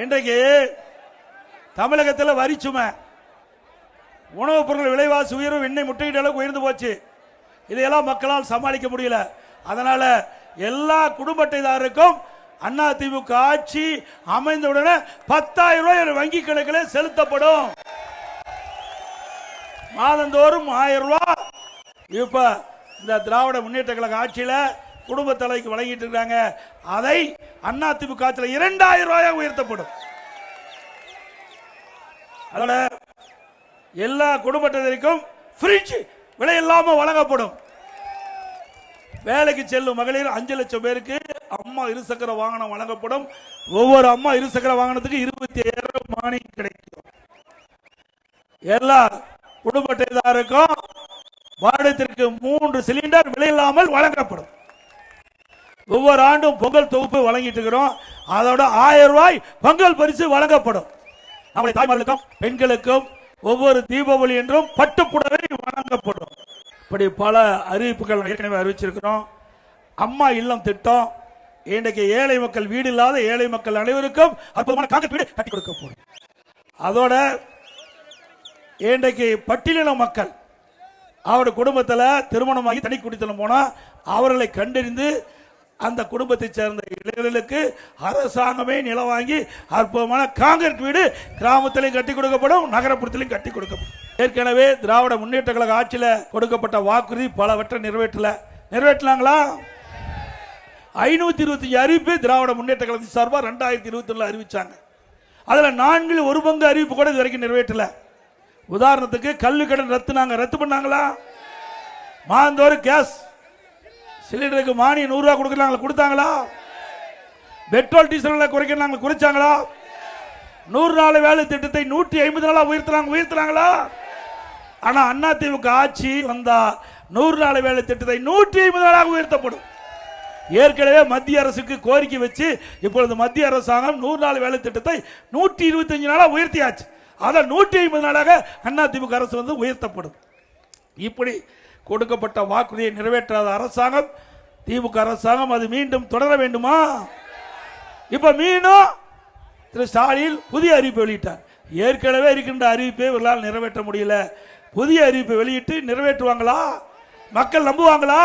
இன்றைக்கு தமிழகத்தில் வரி சுமை, உணவுப் பொருள் விலைவாசி உயர்வு எண்ணெய் முட்டையிட்ட அளவுக்கு உயர்ந்து போச்சு. இதையெல்லாம் மக்களால் சமாளிக்க முடியல. அதனால எல்லா குடும்ப அட்டைதாரருக்கும் அதிமுக ஆட்சி அமைந்தவுடனே 10,000 ரூபாய் வங்கி கணக்கில் செலுத்தப்படும். மாதந்தோறும் 1000 ரூபாய். இப்ப இந்த திராவிட முன்னேற்ற கழக ஆட்சியில குடும்ப தலைக்கு வழங்கிட்டு இருக்காங்க. அதை அதிமுக ஆட்சியில் 2000 ரூபாயாக உயர்த்தப்படும். அதோட எல்லா குடும்ப அட்டைதாரருக்கும் ஃப்ரிட்ஜ் விலை இல்லாம வழங்கப்படும். வேலைக்கு செல்லும் மகளிர் 5 லட்சம் பேருக்கு அம்மா இருசக்கர வாகனம் வழங்கப்படும். ஒவ்வொரு அம்மா இருசக்கர வாகனத்துக்கு 25,000 மானியம் கிடைக்கும். எல்லா குடும்ப அட்டைதாரருக்கும் வருடத்திற்கு 3 சிலிண்டர் விலை இல்லாமல் வழங்கப்படும். ஒவ்வொரு ஆண்டும் பொங்கல் தொகுப்பு வழங்கிட்டு இருக்கிறோம். அதோட 1000 ரூபாய் பொங்கல் பரிசு வழங்கப்படும். நம்முடைய தாய்மார்களுக்கும் பெண்களுக்கும் ஒவ்வொரு தீபாவளி என்றும் பட்டுப்புடவை வழங்கப்படும். இப்படி பல அறிவிப்புகள் ஏற்கனவே அறிவிச்சிருக்கிறோம். அம்மா இல்லம் திட்டம், இன்றைக்கு ஏழை மக்கள், வீடு இல்லாத ஏழை மக்கள் அனைவருக்கும் அற்புதமான காங்கிரீட் வீடு கட்டி கொடுக்கப்படும். அதோட இன்றைக்கு பட்டியலின மக்கள் அவருடைய குடும்பத்தில் திருமணமாகி தனி குடித்தனம் போனா அவர்களை கண்டறிந்து அந்த குடும்பத்தை சேர்ந்த இளைஞர்களுக்கு அரசாங்கமே நிலம் வாங்கி அற்புதமான காங்கிரீட் வீடு கிராமத்திலையும் கட்டி கொடுக்கப்படும், நகரப்புறத்திலையும் கட்டி கொடுக்கப்படும். ஏற்கனவே திராவிட முன்னேற்ற கழக ஆட்சியில் கொடுக்கப்பட்ட வாக்குறுதி பலவற்றை நிறைவேற்றலாங்களா? 525 அறிவிப்பு திராவிட முன்னேற்ற கழகத்தின் சார்பாக 2021 அறிவிச்சாங்க. அதுல 4 1 பங்கு அறிவிப்பு கூட இது வரைக்கும் நிறைவேற்றல. உதாரணத்துக்கு கல்வி கடன் ரத்து பண்ணாங்களா? மாந்தோறும் கேஸ் சிலிண்டருக்கு மானியம் 100 ரூபாய் கொடுத்தாங்களா? பெட்ரோல் டீசல் குறைக்க குறைச்சாங்களா? 100 நாள் வேலை திட்டத்தை 150 நாளா உயர்த்தினாங்களா? ஆனா அதிமுக ஆட்சி வந்தா 100 நாள் வேலை திட்டத்தை 150 நாளாக உயர்த்தப்படும். ஏற்கனவே மத்திய அரசுக்கு கோரிக்கை வச்சு இப்பொழுது மத்திய அரசாங்கம் 100 நாள் வேலை திட்டத்தை 125 நாளா உயர்த்தியாச்சு. அதை 150 நாளாக அதிமுக அரசு வந்து உயர்த்தப்படும். இப்படி கொடுக்கப்பட்ட வாக்குறுதியை நிறைவேற்றாத அரசாங்கம் திமுக அரசாங்கம் அது மீண்டும் தொடர வேண்டுமா? இப்ப மீண்டும் திரு ஸ்டாலின் புதிய அறிவிப்பை வெளியிட்டார். ஏற்கனவே இருக்கின்ற அறிவிப்பை இவர்களால் நிறைவேற்ற முடியல. புதிய அறிவிப்பை வெளியிட்டு நிறைவேற்றுவாங்களா? மக்கள் நம்புவாங்களா?